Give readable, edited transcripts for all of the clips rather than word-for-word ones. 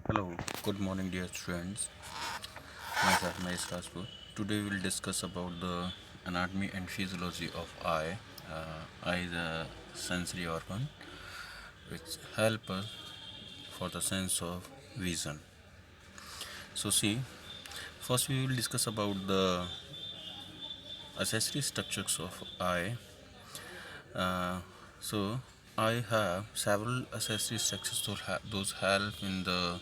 Hello, good morning, dear students. Myself, Mahesh Rajput. Today we'll discuss about the anatomy and physiology of eye. Eye is a sensory organ which help us for the sense of vision. So see, first we will discuss about the accessory structures of eye. Uh, so I have several accessory structures those help in the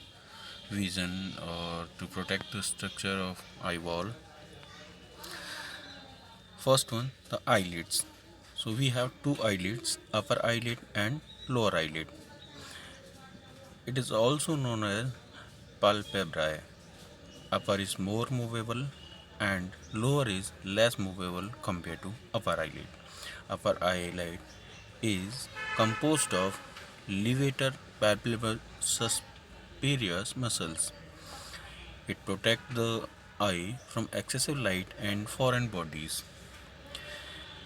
vision or to protect the structure of eye wall. First one, the eyelids. So we have two eyelids, upper eyelid and lower eyelid. It is also known as palpebrae. Upper is more movable and lower is less movable compared to upper eyelid. Upper eyelid is composed of levator palpebral susperius muscles. It protects the eye from excessive light and foreign bodies.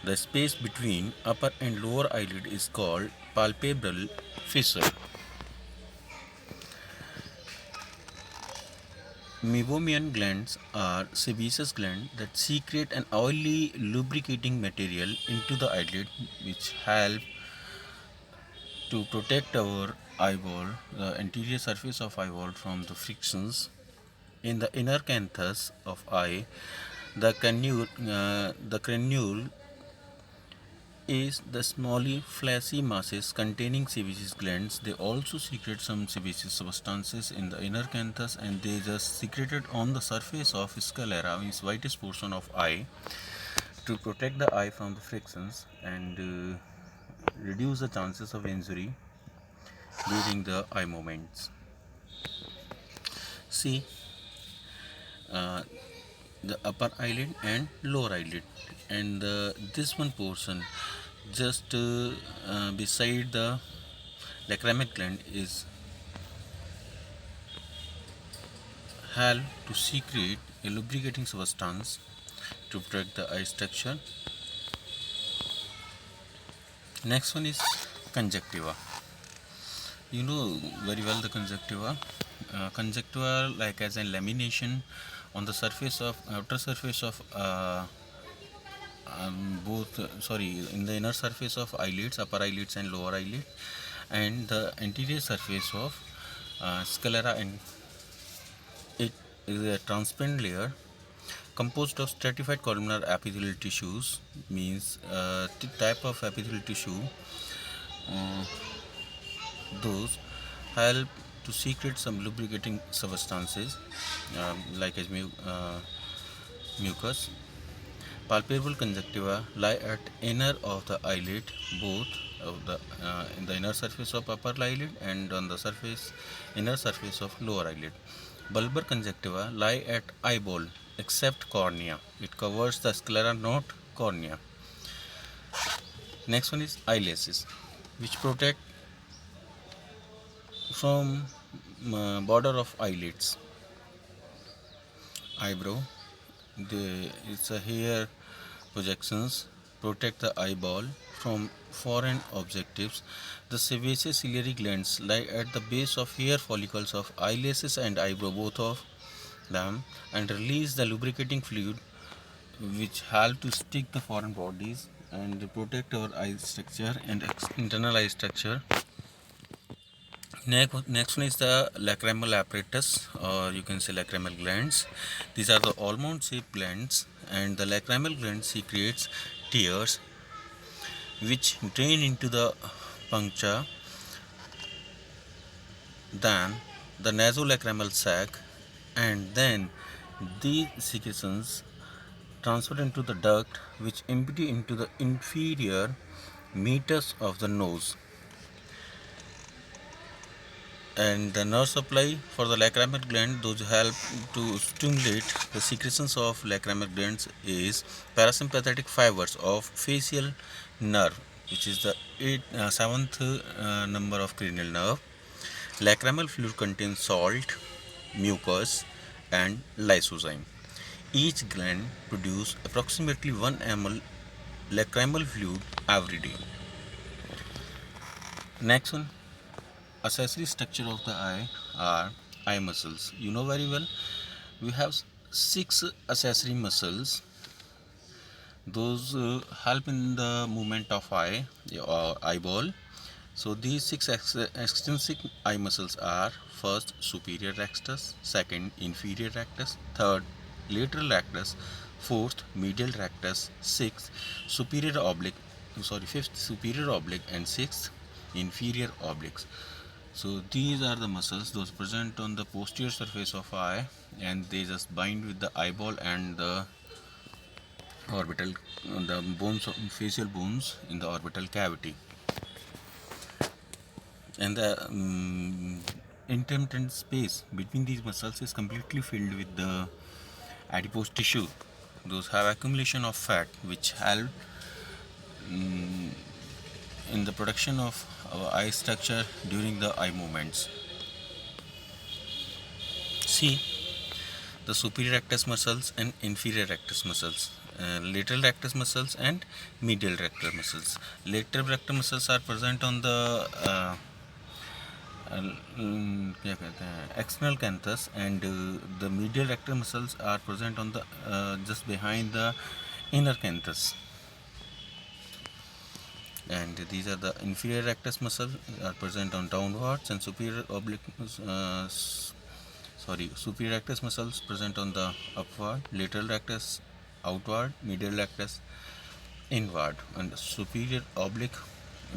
The space between upper and lower eyelid is called palpebral fissure. Meibomian glands are sebaceous glands that secrete an oily lubricating material into the eyelid which help to protect our eyeball, the anterior surface of eyeball from the frictions. In the inner canthus of eye, the crenule is the smally fleshy masses containing sebaceous glands. They also secrete some sebaceous substances in the inner canthus, and they just secreted on the surface of sclera, means whitest portion of eye, to protect the eye from the frictions and reduce the chances of injury during the eye movements. See, uh, the upper eyelid and lower eyelid, and this one portion just beside the lacrimal gland is help to secrete a lubricating substance to protect the eye structure. Next one is conjunctiva. You know very well the conjunctiva. Conjunctiva, like as a lamination on the surface of outer surface of in the inner surface of eyelids, upper eyelids and lower eyelid, and the anterior surface of sclera, and it is a transparent layer composed of stratified columnar epithelial tissues, means the type of epithelial tissue uh, those help to secrete some lubricating substances like as mucus. Palpebral conjunctiva lie at inner of the eyelid, both of the in the inner surface of upper eyelid and on the inner surface of lower eyelid. Bulbar conjunctiva lie at eyeball except cornea. It covers the sclera, not cornea. Next one is eyelashes, which protect from border of eyelids. Eyebrow, it's a hair projections protect the eyeball from foreign objectives. The sebaceous ciliary glands lie at the base of hair follicles of eyelashes and eyebrow, both of them, and release the lubricating fluid which help to stick the foreign bodies and protect our eye structure and internal eye structure. Next one is the lacrimal apparatus, or you can say lacrimal glands. These are the almond shaped glands, and the lacrimal gland secretes tears which drain into the puncta, then the nasolacrimal sac, and then these secretions transfer into the duct which empty into the inferior meatus of the nose. And the nerve supply for the lacrimal gland, those help to stimulate the secretions of lacrimal glands, is parasympathetic fibers of facial nerve, which is the seventh number of cranial nerve. Lacrimal fluid contains salt, mucus, and lysozyme. Each gland produces approximately 1 ml lacrimal fluid every day. Next one, accessory structure of the eye are eye muscles. You know very well, we have six accessory muscles. Those help in the movement of eye or eyeball. So these six extrinsic eye muscles are: first superior rectus, second inferior rectus, third lateral rectus, fourth medial rectus, sixth superior oblique, fifth superior oblique, and sixth inferior obliques. So these are the muscles those present on the posterior surface of eye, and they just bind with the eyeball and the orbital, the bones, facial bones in the orbital cavity. And the intermittent space between these muscles is completely filled with the adipose tissue. Those have accumulation of fat which help in the production of our eye structure during the eye movements. See the superior rectus muscles and inferior rectus muscles, lateral rectus muscles and medial rectus muscles. Lateral rectus muscles are present on the क्या कहते हैं external canthus, and the medial rectus muscles are present on the just behind the inner canthus. And these are the inferior rectus muscles are present on downwards, and superior superior rectus muscles present on the upward, lateral rectus outward, medial rectus inward, and superior oblique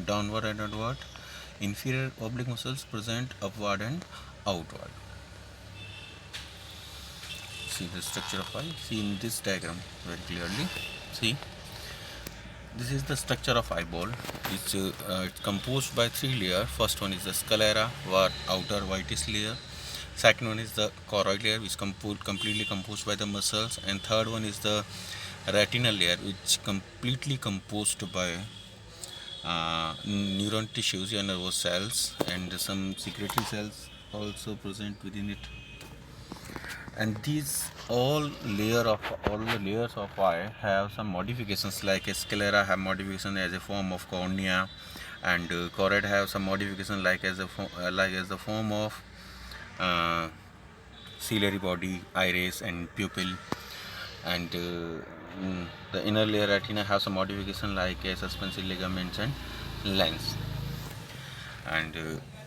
downward and outward. Inferior oblique muscles present upward and outward. See the structure of eye. See in this diagram very clearly. See, this is the structure of eyeball. It's composed by three layers. First one is the sclera, outer whitish layer. Second one is the choroid layer, which completely composed by the muscles, and third one is the retinal layer, which completely composed by neuron tissues or nervous cells, and some secretory cells also present within it. And these all the layers of eye have some modifications, like a sclera have modification as a form of cornea, and choroid have some modification like as the form of ciliary body, iris, and pupil. And the inner layer retina has some modification like a suspensory ligaments and lens. And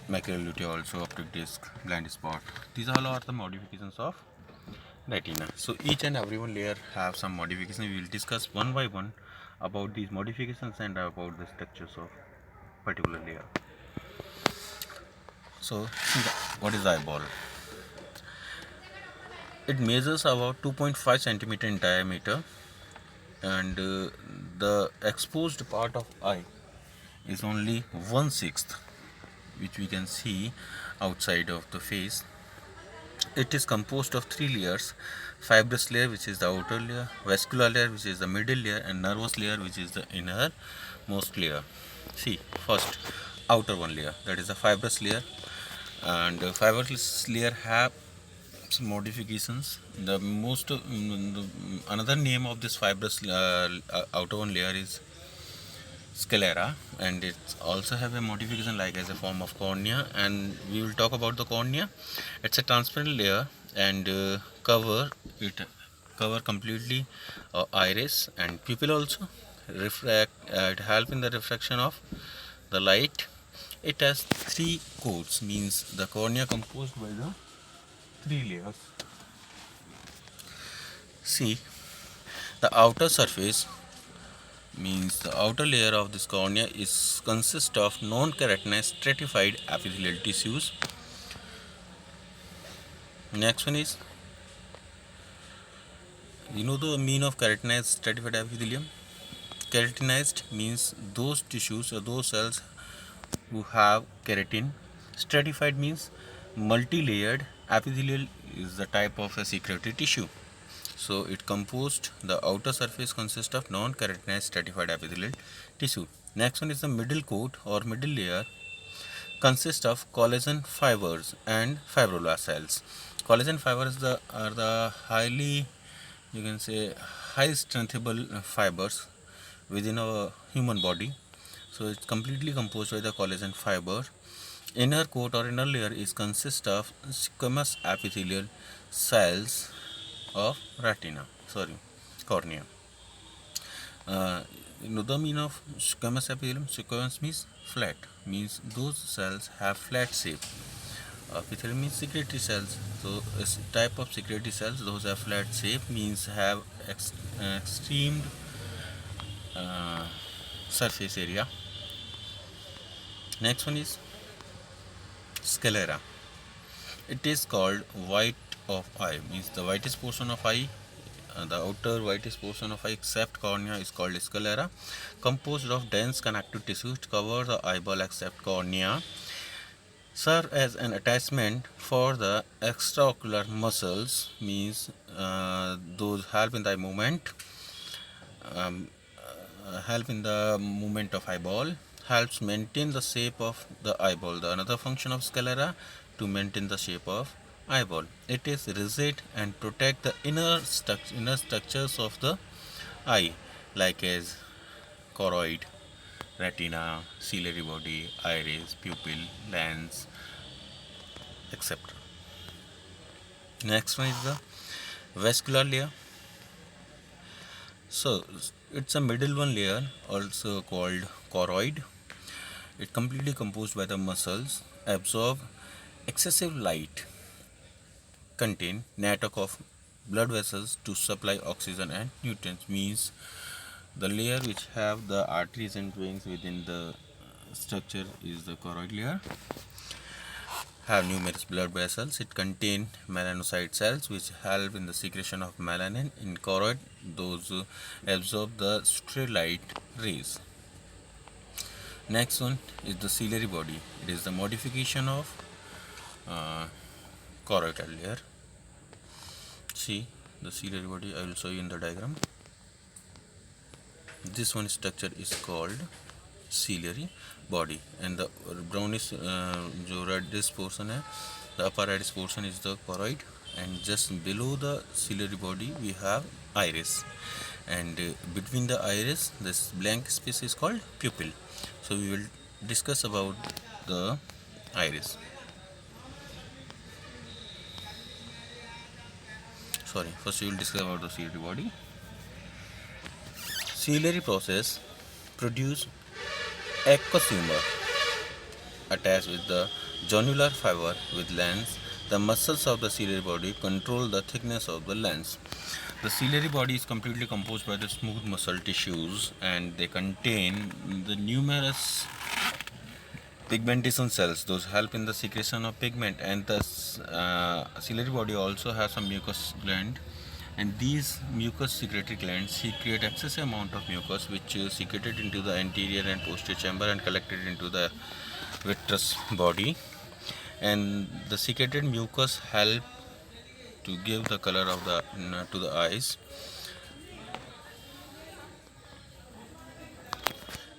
macular lutea also, optic disc, blind spot. These all are the modifications of retina. So each and every one layer have some modification. We will discuss one by one about these modifications and about the structures of particular layer. So what is the eyeball? It measures about 2.5 centimeter in diameter, and the exposed part of eye is only 1/6, which we can see outside of the face. It is composed of three layers: fibrous layer, which is the outer layer; vascular layer, which is the middle layer; and nervous layer, which is the innermost layer. See, first outer one layer, that is the fibrous layer. And fibrous layer have some modifications. The most another name of this fibrous outer one layer is sclera, and it also have a modification like as a form of cornea, and we will talk about the cornea. It's a transparent layer, and cover completely iris and pupil also. It help in the refraction of the light. It has three coats, means the cornea composed by the three layers. See, the outer surface, means the outer layer of this cornea is consist of non-keratinized stratified epithelial tissues. Next one is, you know the meaning of keratinized stratified epithelium? Keratinized means those tissues or those cells who have keratin. Stratified means multi-layered. Epithelial is the type of a secretory tissue. So it composed, the outer surface consists of non-keratinized stratified epithelial tissue. Next one is the middle coat or middle layer, consists of collagen fibers and fibroblast cells. Collagen fibers are the highly, you can say, high strengthable fibers within a human body. So it's completely composed by the collagen fiber. Inner coat or inner layer is consist of squamous epithelial cells of cornea. Uh, the meaning of squamous epithelium, squamous means flat, means those cells have flat shape. Epithelium means secretory cells. So this type of secretory cells, those have flat shape, means have extreme surface area. Next one is sclera. It is called white of eye, means the whitest portion of eye, the outer whitest portion of eye except cornea is called sclera, composed of dense connective tissue which covers the eyeball except cornea, serve as an attachment for the extraocular muscles, means those help in the movement, um, help in the movement of eyeball, helps maintain the shape of the eyeball. The another function of sclera to maintain the shape of eyeball. It is rigid and protect the inner structures of the eye, like as choroid, retina, ciliary body, iris, pupil, lens, etc. Next one is the vascular layer. So it's a middle one layer, also called choroid. It completely composed by the muscles, absorb excessive light, contain network of blood vessels to supply oxygen and nutrients, means the layer which have the arteries and veins within the structure is the choroid layer, have numerous blood vessels. It contain melanocyte cells which help in the secretion of melanin in choroid, those absorb the steroid rays. Next one is the ciliary body. It is the modification of choroidal layer. See the ciliary body, I will show you in the diagram. This one structure is called ciliary body, and the brownish जो reddish portion है, the upper reddish portion is the choroid, and just below the ciliary body we have iris, and between the iris this blank space is called pupil. So we will discuss about the iris. First we will discuss about the ciliary body. Ciliary process produce aqueous humor attached with the jonular fiber with lens. The muscles of the ciliary body control the thickness of the lens. The ciliary body is completely composed by the smooth muscle tissues, and they contain the numerous pigmentation cells. Those help in the secretion of pigment, and the ciliary body also has some mucus gland, and these mucus secretory glands secrete excessive amount of mucus which is secreted into the anterior and posterior chamber and collected into the vitreous body, and the secreted mucus help to give the color of the to the eyes.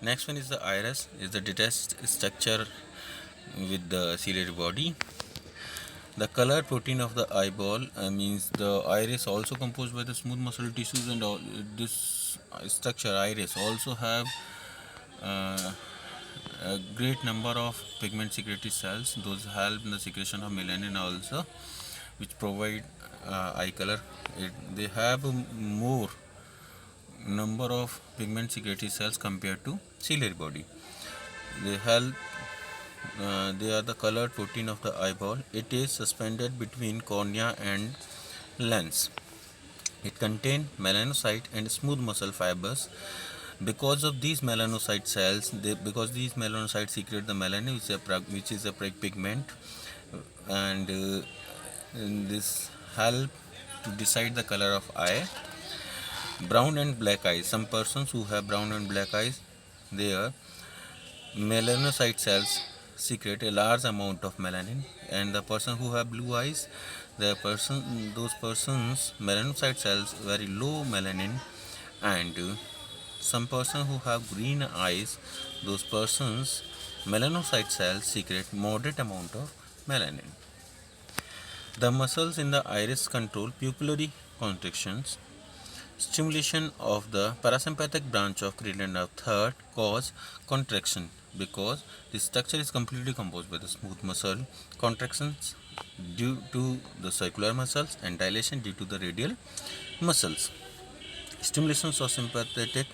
Next one is the iris, is the detached structure with the ciliary body. The color protein of the eyeball, means the iris also composed by the smooth muscle tissues, and all, this structure iris also have a great number of pigment secretory cells. Those help in the secretion of melanin also, which provide eye color. They have more number of pigment secretory cells compared to ciliary body. They help. They are the colored protein of the eyeball. It is suspended between cornea and lens. It contains melanocyte and smooth muscle fibers. Because of these melanocyte cells, because these melanocytes secrete the melanin, which is a pigment, and this help to decide the color of eye. Brown and black eyes. Some persons who have brown and black eyes, their melanocyte cells secrete a large amount of melanin, and the person who have blue eyes, those persons melanocyte cells very low melanin, and some person who have green eyes, those persons melanocyte cells secrete moderate amount of melanin. The muscles in the iris control pupillary contractions. Stimulation of the parasympathetic branch of cranial nerve third cause contraction, because the structure is completely composed by the smooth muscle contractions due to the circular muscles and dilation due to the radial muscles. Stimulations of sympathetic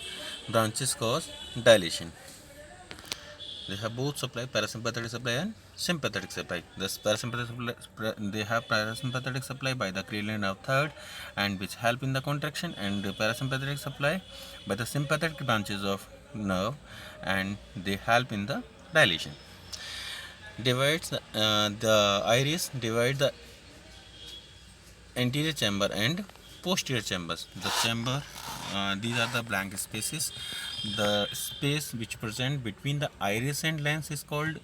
branches cause dilation. They have both supply, parasympathetic supply and sympathetic supply. This parasympathetic supply, they have parasympathetic supply by the cranial nerve third, and which help in the contraction, and the parasympathetic supply by the sympathetic branches of nerve, and they help in the dilation. Divides the iris divide the anterior chamber and posterior chambers. The chamber, these are the blank spaces. The space which present between the iris and lens is called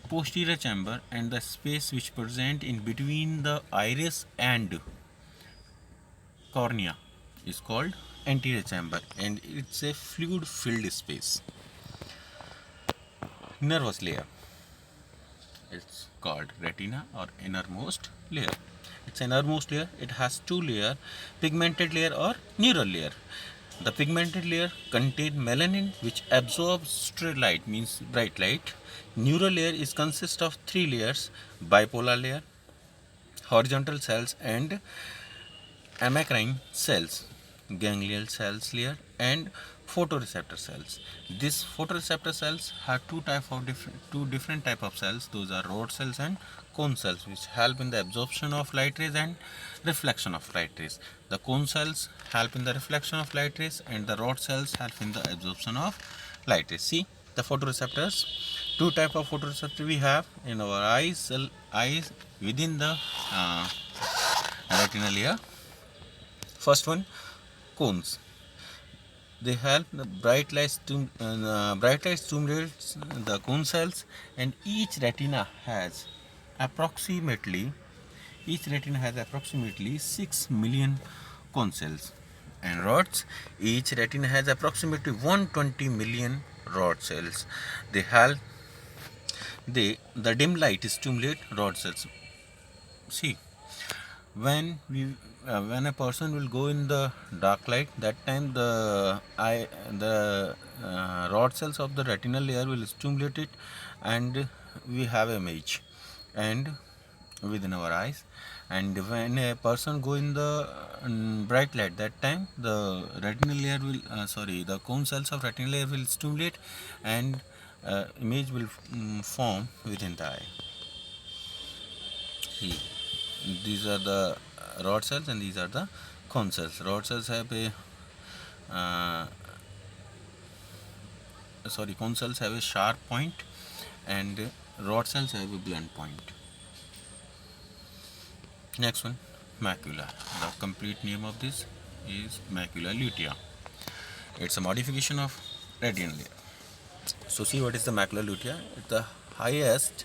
posterior chamber, and the space which present in between the iris and cornea is called anterior chamber, and it's a fluid filled space. Nervous layer, it's called retina or innermost layer. It's an innermost layer. It has two layers, pigmented layer or neural layer. The pigmented layer contains melanin which absorbs straight light, means bright light. Neural layer is consist of three layers: bipolar layer, horizontal cells and amacrine cells, ganglion cells layer, and photoreceptor cells. These photoreceptor cells have two different type of cells. Those are rod cells and cone cells, which help in the absorption of light rays and reflection of light rays. The cone cells help in the reflection of light rays, and the rod cells help in the absorption of light rays. See the photoreceptors. Two type of photoreceptor we have in our eyes within the retinal layer. First one, cones. They help the bright light stimulates the cone cells, and each retina has approximately 6 million cone cells. And rods, each retina has approximately 120 million rod cells. They help the dim light stimulate rod cells. See, when when a person will go in the dark light, that time the rod cells of the retinal layer will stimulate it, and we have a image and within our eyes. And when a person go in the bright light, that time the retinal layer will the cone cells of retinal layer will stimulate, and image will form within the eye. See, these are the rod cells and these are the cone cells. Rod cells have a cone cells have a sharp point, and rod cells have a blunt point. Next one, macula. The complete name of this is macula lutea. It's a modification of retinal layer. So see, what is the macula lutea? It's the highest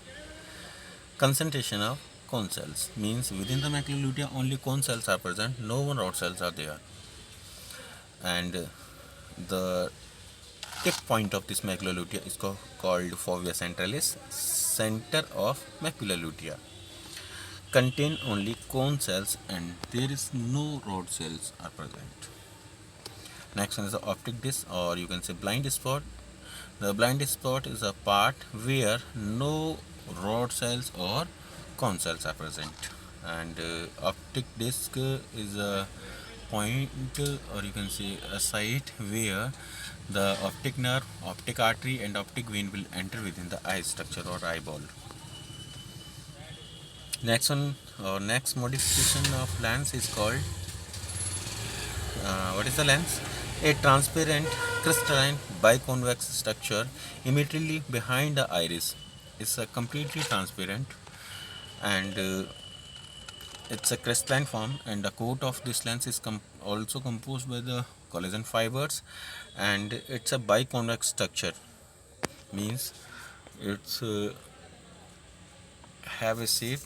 concentration of cone cells, means within the macula lutea only cone cells are present, no one rod cells are there. And the tip point of this macula lutea is called fovea centralis, center of macula lutea. Contain only cone cells, and there is no rod cells are present. Next one is the optic disc, or you can say blind spot. The blind spot is a part where no rod cells or cone cells are present. And optic disc is a point, or you can say a site where the optic nerve, optic artery and optic vein will enter within the eye structure or eyeball. Next one, or next modification of lens is called what is the lens? A transparent crystalline biconvex structure immediately behind the iris. It's a completely transparent, and it's a crystalline form, and the coat of this lens is also composed by the collagen fibers, and it's a biconvex structure, means it's have a shape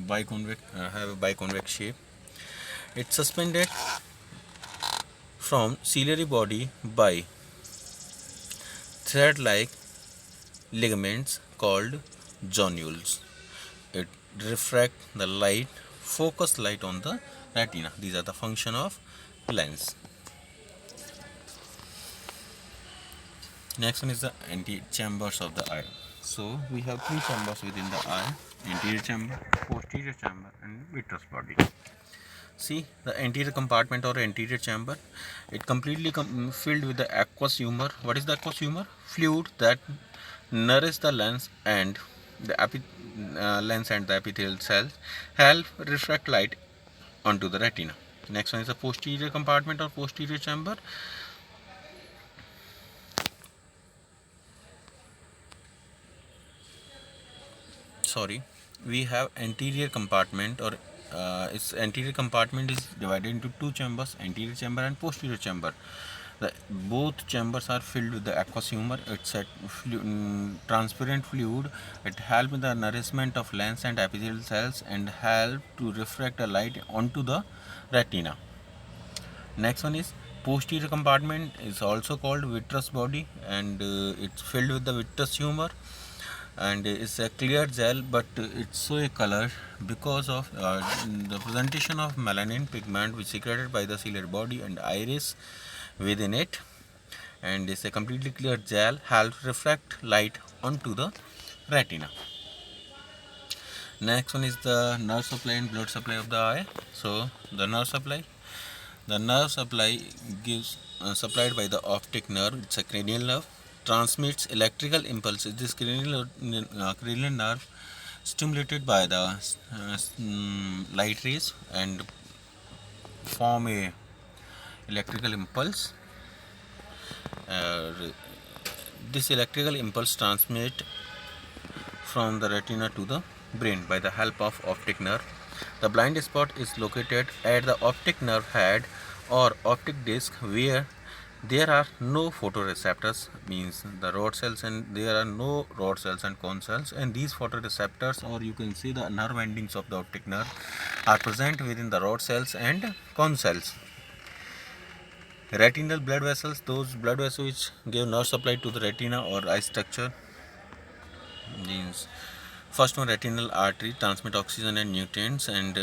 biconvex shape. It's suspended from ciliary body by thread-like ligaments called zonules. It refracts the light, focus light on the retina. These are the function of lens. Next one is the antechambers of the eye. So we have three chambers within the eye: anterior chamber, posterior chamber, and vitreous body. See the anterior compartment or anterior chamber, it completely filled with the aqueous humor. What is the aqueous humor? Fluid that nourishes the lens and the lens and the epithelial cells, help refract light onto the retina. Next one is the posterior compartment or posterior chamber. Sorry, we have anterior compartment, or its anterior compartment is divided into two chambers: anterior chamber and posterior chamber. Both chambers are filled with the aqueous humor. It's a transparent fluid. It helps in the nourishment of lens and epithelial cells and help to refract the light onto the retina. Next one is posterior compartment, is also called vitreous body, and it's filled with the vitreous humor, and it's a clear gel, but it's so a color because of the presentation of melanin pigment which is secreted by the ciliary body and iris within it, and it's a completely clear gel, helps reflect light onto the retina. Next one is the nerve supply and blood supply of the eye. So the nerve supply gives supplied by the optic nerve. It's a cranial nerve, transmits electrical impulses. This cranial nerve stimulated by the light rays and form a electrical impulse. This electrical impulse transmit from the retina to the brain by the help of optic nerve. The blind spot is located at the optic nerve head or optic disc, where there are no photoreceptors, means the rod cells, and there are no rod cells and cone cells, and these photoreceptors, or you can see the nerve endings of the optic nerve, are present within the rod cells and cone cells. Retinal blood vessels, those blood vessels which give nerve supply to the retina or eye structure. Means first one, retinal artery transmit oxygen and nutrients, and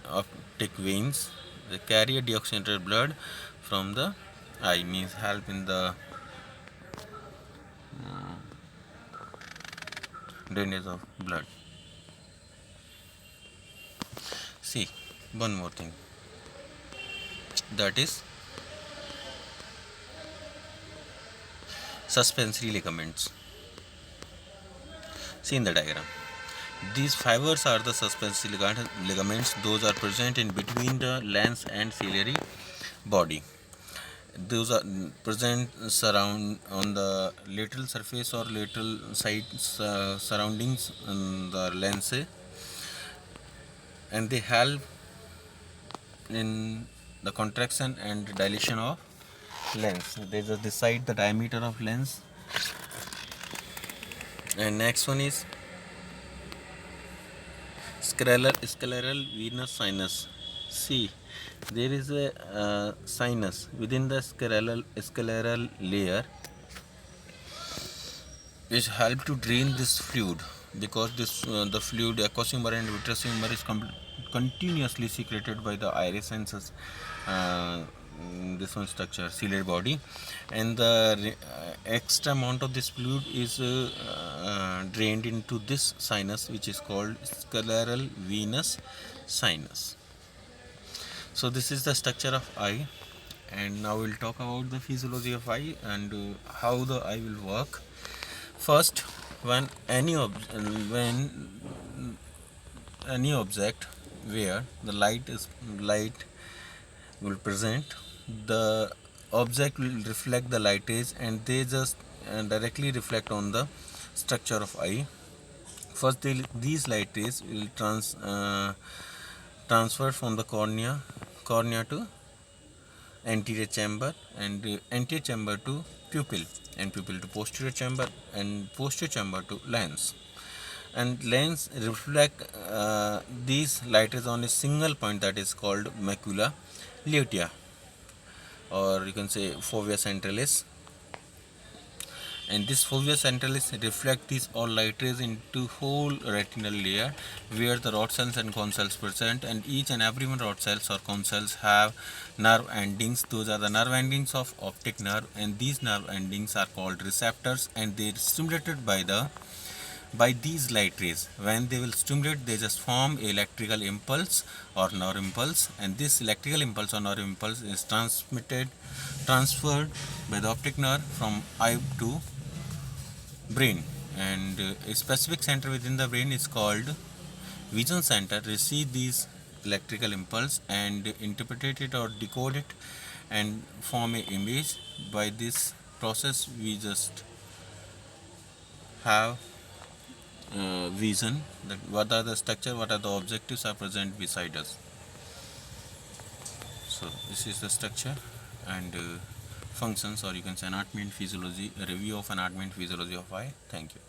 optic veins, they carry a deoxygenated blood from the eye, means help in the drainage of blood. See, one more thing, that is suspensory ligaments. See in the diagram, these fibers are the suspensory ligaments. Those are present in between the lens and ciliary body. Those are present surround on the lateral surface or lateral sides surroundings on the lens, and they help in the contraction and dilation of lens. They just decide the diameter of lens. And next one is scleral venous sinus. See, there is a sinus within the scleral layer which help to drain this fluid, because this the fluid, aqueous humor and vitreous humor, is continuously secreted by the iris and this one structure, ciliary body, and the extra amount of this fluid is drained into this sinus, which is called scleral venous sinus. So this is the structure of eye, and now we'll talk about the physiology of eye and how the eye will work. First, when any object where the light will present, the object will reflect the light rays, and they just directly reflect on the structure of eye. First, these light rays will transfer from the cornea to anterior chamber, and anterior chamber to pupil, and pupil to posterior chamber, and posterior chamber to lens. And lens reflect these light rays on a single point, that is called macula lutea, or you can say fovea centralis. and this fovea centralis reflect these all light rays into whole retinal layer where the rod cells and cone cells present, and each and every one rod cells or cone cells have nerve endings. Those are the nerve endings of optic nerve, and these nerve endings are called receptors, and they are stimulated by these light rays. When they will stimulate, they just form electrical impulse or nerve impulse, and this electrical impulse or nerve impulse is transferred by the optic nerve from eye to brain, and a specific center within the brain is called vision center receive these electrical impulse and interpret it or decode it and form a image. By this process we just have vision that what are the structure, what are the objectives are present beside us. So this is the structure and functions, or you can say anatomy and physiology, a review of anatomy and physiology of eye. Thank you.